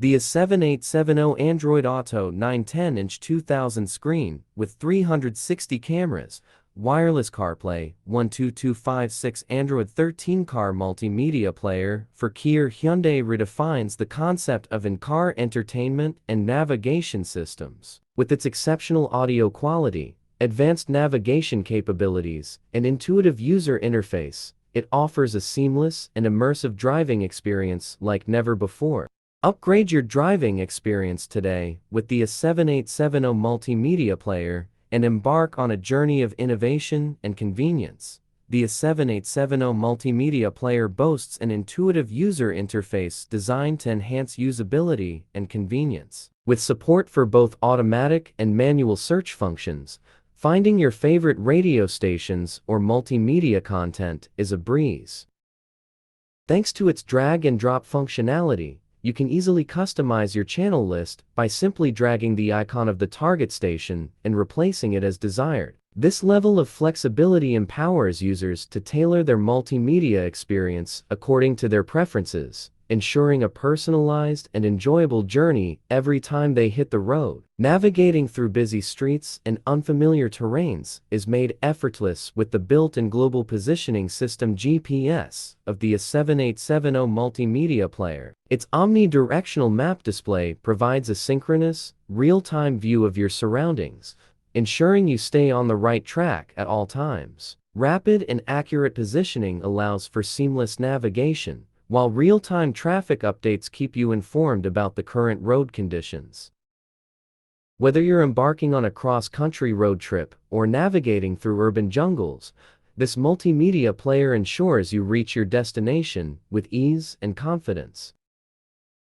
The A7870 Android Auto 910-inch 2000 screen with 360 cameras, wireless CarPlay, 12256 Android 13 Car Multimedia Player for Kia Hyundai redefines the concept of in-car entertainment and navigation systems. With its exceptional audio quality, advanced navigation capabilities, and intuitive user interface, it offers a seamless and immersive driving experience like never before. Upgrade your driving experience today with the A7870 Multimedia Player and embark on a journey of innovation and convenience. The A7870 Multimedia Player boasts an intuitive user interface designed to enhance usability and convenience. With support for both automatic and manual search functions, finding your favorite radio stations or multimedia content is a breeze. Thanks to its drag and drop functionality, you can easily customize your channel list by simply dragging the icon of the target station and replacing it as desired. This level of flexibility empowers users to tailor their multimedia experience according to their preferences, ensuring a personalized and enjoyable journey every time they hit the road. Navigating through busy streets and unfamiliar terrains is made effortless with the built-in global positioning system GPS of the A7870 Multimedia Player. Its omnidirectional map display provides a synchronous, real-time view of your surroundings, ensuring you stay on the right track at all times. Rapid and accurate positioning allows for seamless navigation, while real-time traffic updates keep you informed about the current road conditions. Whether you're embarking on a cross-country road trip or navigating through urban jungles, this multimedia player ensures you reach your destination with ease and confidence.